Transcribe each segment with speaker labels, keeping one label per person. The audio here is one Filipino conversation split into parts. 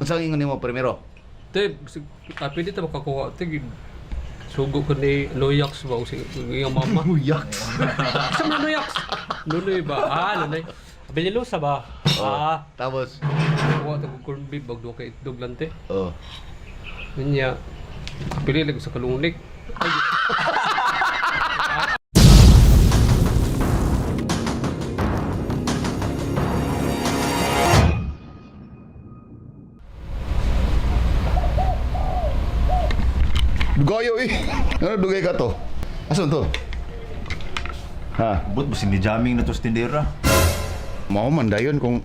Speaker 1: Unsang ingon nimo primero?
Speaker 2: Te, tapi dito makakuha. Te, sugo ko ni Noyaks ba? Yung mama.
Speaker 1: Yaks.
Speaker 2: Saan na Noyaks? Nunoy ba? Nunoy. Binilusa ba?
Speaker 1: Tapos
Speaker 2: Kuha ito kong corned beef. Bagdo ka itdog lang, te.
Speaker 1: oh.
Speaker 2: Niya, pili lang sa kalungnik. Ay,
Speaker 1: Dugayo eh. Ano dugay ka to? Asan to? Ha?
Speaker 3: But basi ni jamming na to sa tindera.
Speaker 1: Mau man dayon kung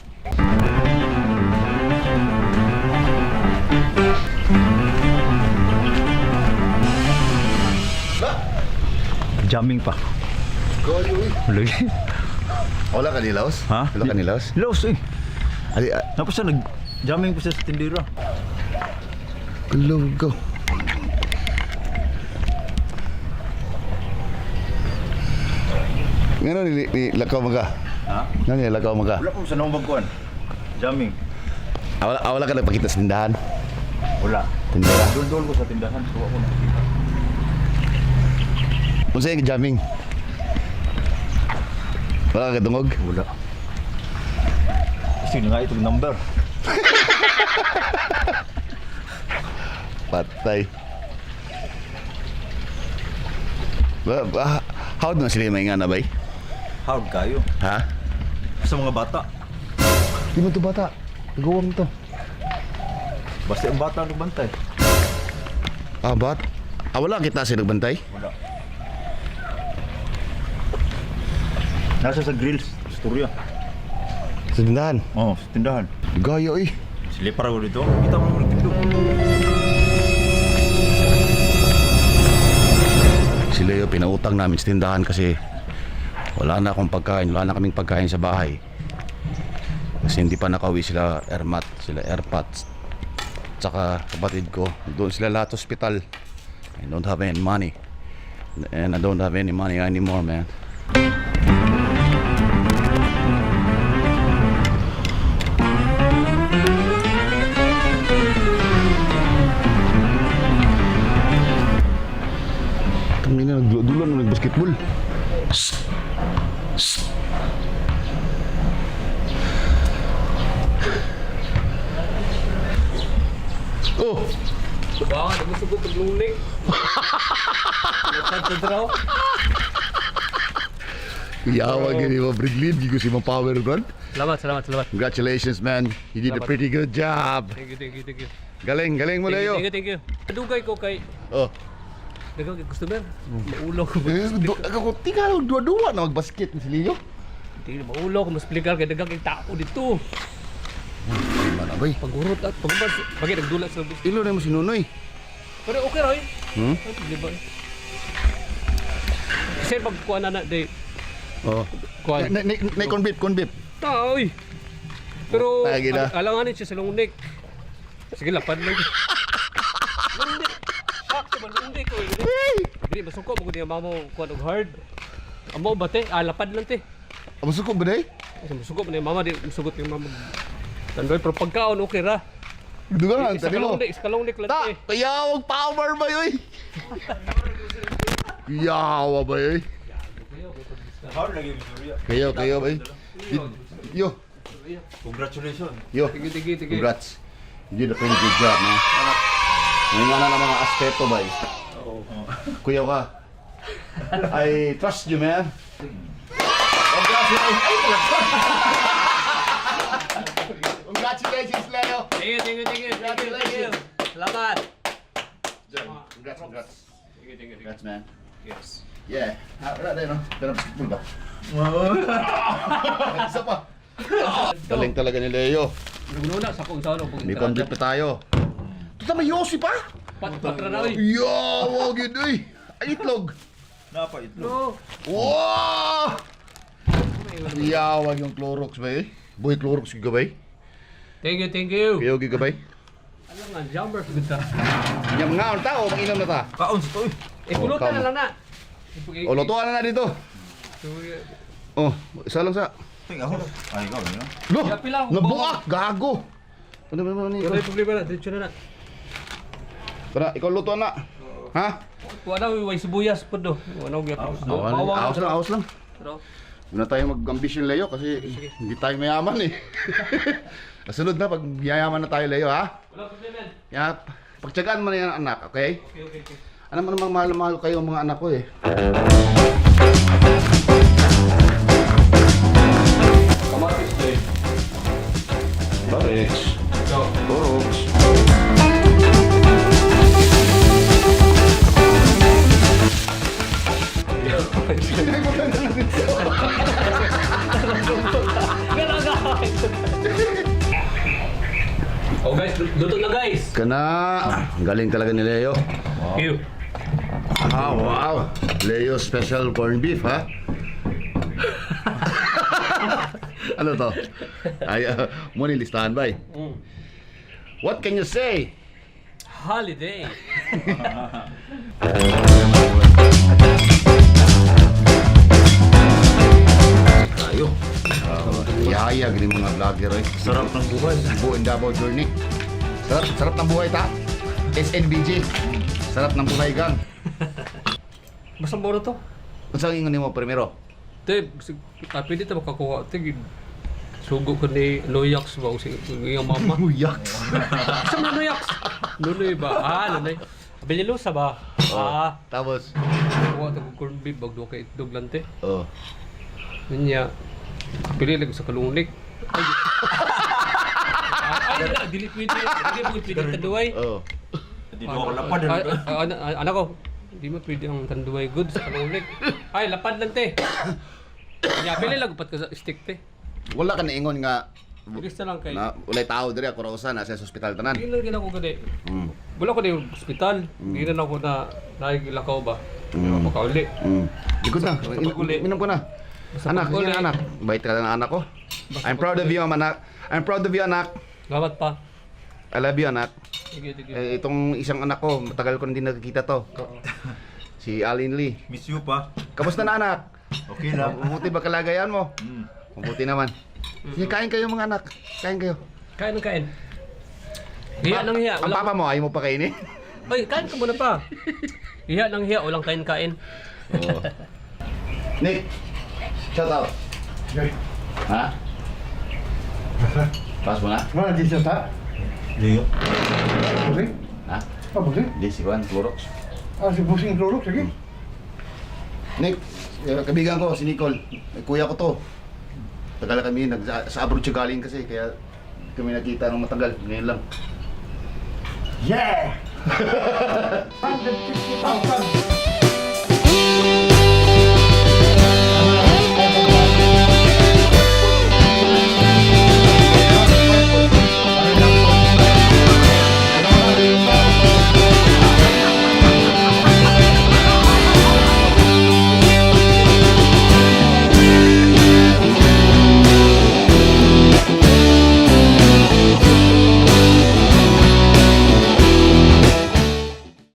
Speaker 3: Jamming pa.
Speaker 1: Dugayo eh.
Speaker 3: Lagi.
Speaker 1: Wala ka nilaos?
Speaker 3: Ha?
Speaker 1: Wala ka nilaos?
Speaker 3: Los eh.
Speaker 1: Ali,
Speaker 3: Tapos siya nag-jamming pa siya sa tindera.
Speaker 1: lugaw. Ngano ni lakaw maga?
Speaker 3: Ha?
Speaker 1: Ngano ni lakaw maga?
Speaker 3: Wala ko sa nang magkuhan. Jamming.
Speaker 1: Wala ka nagpakita sa tindahan.
Speaker 3: Wala.
Speaker 1: Tindera.
Speaker 3: Doon ko sa tindahan. So ako nakikita.
Speaker 1: Kung sa'yo jamming? Wala ka katungog?
Speaker 3: Wala. Kasi nga itong number.
Speaker 1: Patay. How na sila may nga na bay?
Speaker 3: Hard kayo.
Speaker 1: Ha?
Speaker 3: Sa mga bata.
Speaker 1: Di mo to bata. Nagawang to.
Speaker 3: Basta ang bata nagbantay.
Speaker 1: Wala kita sila nagbantay?
Speaker 3: Wala. Nasa sa grills. Istorya.
Speaker 1: Sa tindahan.
Speaker 3: Oo, sa tindahan.
Speaker 1: Gayo eh.
Speaker 3: Silipar ako dito. Kita mo naman nagtindog.
Speaker 1: Sila yung pinautang namin sa tindahan kasi wala na akong pagkain, wala na kaming pagkain sa bahay. Kasi hindi pa nakauwi sila Ermat, sila Erpats. Tsaka kapatid ko, doon sila lahat hospital. I don't have any money. And I don't have any money anymore, man. Tangina, nagdulan mo nag-basketball. Oh!
Speaker 2: baka nagsusugot ng lunik. Lapad sa draw.
Speaker 1: Yawa gini mo, Briglin. Gigo si mga power brand.
Speaker 2: Salamat.
Speaker 1: Congratulations, man. You did a pretty good job.
Speaker 2: Thank you.
Speaker 1: Galing mo Leo.
Speaker 2: Thank you. Adugay ko kay
Speaker 1: Oh.
Speaker 2: dagang kay customer. Maulaw ko.
Speaker 1: Ako tingala dua-dua na magbasket si Leo.
Speaker 2: Hindi maulaw ko mas pligar kay dagang kay tao dito.
Speaker 1: Mana bay?
Speaker 2: Pagurot at pagbas, bagay nagdulat sa bus.
Speaker 1: Ilo na mo si Nunoy.
Speaker 2: Pero okay ra eh.
Speaker 1: Hmm?
Speaker 2: Di ba? Kasi pagkuha na day.
Speaker 1: Oh.
Speaker 2: Kuha.
Speaker 1: Na corn beef.
Speaker 2: Tao eh. Pero
Speaker 1: Lagi na.
Speaker 2: alanganin siya sa lungnik. Sige lapad lang. Lungnik. Sakto ba lungnik ko eh. Dili masuko mo gud mamo kuha og hard. Amo ba te? Lapad lang te.
Speaker 1: Amo suko ba day?
Speaker 2: Masuko mo ni mama di masugot yung mama. Tandoy pero pagkaon okay ra.
Speaker 1: Dugangan tadi mo.
Speaker 2: Iskalungnik lang
Speaker 1: Ta,
Speaker 2: te.
Speaker 1: kayawag power ba yoy? Yawa ba yoy?
Speaker 3: Hard lagi istorya.
Speaker 1: Kayo ba? Yo.
Speaker 3: Congratulations.
Speaker 1: Yo.
Speaker 2: Tigi.
Speaker 1: Congrats. You did a pretty good job, man. May nga na mga aspeto ba eh. Kuya ka. I trust you, man. Congratulations, Leo.
Speaker 2: Thank you. Salamat.
Speaker 1: Congrats.
Speaker 2: Thank you.
Speaker 1: Congrats, man.
Speaker 2: Yes.
Speaker 1: Yeah. Wala tayo, no? Pero basketball ba? Isa pa. Galing talaga ni Leo.
Speaker 2: Nuna sa kung saan
Speaker 1: May convict pa tayo. Ito may Yossi pa?
Speaker 2: Patra na rin.
Speaker 1: Yo, gid uy. Ay itlog.
Speaker 3: Napa itlog.
Speaker 2: No.
Speaker 1: Wow! Yawag yung Clorox ba eh? Boy Clorox gigabay?
Speaker 2: Thank you.
Speaker 1: Kayo gigabay?
Speaker 2: Ano nga, jumper sa ganda.
Speaker 1: Nyam nga ang tao, manginom na ta.
Speaker 3: Kaon sa to eh.
Speaker 2: Pulutan na lang na.
Speaker 1: O, lutuan na dito. Oh, isa lang sa.
Speaker 3: Tingnan ako. Ay, ikaw, yun.
Speaker 1: Lo,
Speaker 2: Yapi lang,
Speaker 1: nabuak, gago. Ano ba ni?
Speaker 2: Wala yung problema na, diretso na na.
Speaker 1: Tara, ikaw luto na. Ha?
Speaker 2: Wala, may sibuyas po do. Wala ko gyapon.
Speaker 1: Awas lang.
Speaker 2: Pero,
Speaker 1: Huwag na tayo mag-ambisyon, Leo, kasi hindi tayo mayaman eh. Kasunod na, pag yayaman na tayo, Leo, ha?
Speaker 2: wala problema.
Speaker 1: Kaya, pagtsagaan mo na yan, anak, okay?
Speaker 2: Okay.
Speaker 1: Ano mo namang mahal-mahal kayo mga anak ko eh.
Speaker 2: Kamatis to eh.
Speaker 1: Bakit?
Speaker 2: So,
Speaker 1: Torogs.
Speaker 2: oh guys, luto na guys.
Speaker 1: Kana, ang galing talaga ni Leo.
Speaker 2: Thank you.
Speaker 1: Ah, wow. Leo special corned beef, ha? Ano to? Ay, mo ni listahan ba eh? What can you say?
Speaker 2: Holiday.
Speaker 1: Tayo. Yaya, ganyan mga vlogger eh.
Speaker 3: Sarap ng buhay.
Speaker 1: Buong Davao journey. Sarap ng buhay ta. SNBG. Sarap ng buhay gang.
Speaker 2: Basta mo na to.
Speaker 1: Kung saan ingon mo primero?
Speaker 2: Te, pwede tayo makakuha. Te, sugo ko ni Loyax ba? O yung mama.
Speaker 1: Uyak.
Speaker 2: Saan na Loyax? Nunoy ba? Nunoy. Belilusa ba?
Speaker 1: Tapos,
Speaker 2: Kuha ito corn beef. Bagdo kay itlog lang te.
Speaker 1: oh.
Speaker 2: Niya. Pili lang sa kalunglik. Ay, dili pwede. Dili mo pwede tanduay.
Speaker 1: Oh.
Speaker 3: Dito ako lapad.
Speaker 2: Anak ko, di mo pwede ang tanduay good sa kalunglik. Ay, lapad lang te. Niya, pili lang upat ka sa stick te.
Speaker 1: Wala ka naingon nga
Speaker 2: Bilis na lang kay.
Speaker 1: na ulay tao diri ako rausa na sa ospital tanan.
Speaker 2: Hindi na ginawa ko gani.
Speaker 1: Mm.
Speaker 2: Wala ko na yung hospital. Hindi na ako na naigilakaw ba. Hindi
Speaker 1: Mm.
Speaker 2: ako makauli.
Speaker 1: Mm. Likod na.
Speaker 2: Basta pag-uli.
Speaker 1: Minum ko na.
Speaker 2: Basta
Speaker 1: Anak,
Speaker 2: pag-uli.
Speaker 1: sige na anak. Bait ka na anak ko. I'm proud of you, anak. I'm proud of you, anak.
Speaker 2: Gamat pa.
Speaker 1: I love you, anak.
Speaker 2: Sige.
Speaker 1: Itong isang anak ko, matagal ko na hindi nakikita to. Si Alin Lee.
Speaker 3: Miss you pa.
Speaker 1: Kamusta na, anak?
Speaker 3: Okay lang.
Speaker 1: Mabuti ba kalagayan mo?
Speaker 3: Mm.
Speaker 1: Mabuti naman. Sige, kain kayo mga anak. Kain kayo.
Speaker 2: Kain ng kain. Hiya ng hiya.
Speaker 1: Ang papa mo, ayaw mo pa kainin?
Speaker 2: Ay, kain ka muna pa. Hiya ng hiya. Walang kain-kain.
Speaker 1: Oo. Nick, shout out. Ha? Pas mo na?
Speaker 4: Mana di siya
Speaker 3: Leo.
Speaker 4: Boleh?
Speaker 1: Ha?
Speaker 4: Ah, boleh?
Speaker 1: Di si Juan, Clorox.
Speaker 4: Ah, si pusing keluruk lagi.
Speaker 1: Nick, kabigan ko, si Nicole. Kuya ko to. Tagal kami, sa abroad siya galing kasi, kaya kami nakita nung matagal. Ngayon lang.
Speaker 4: Yeah! 150,000!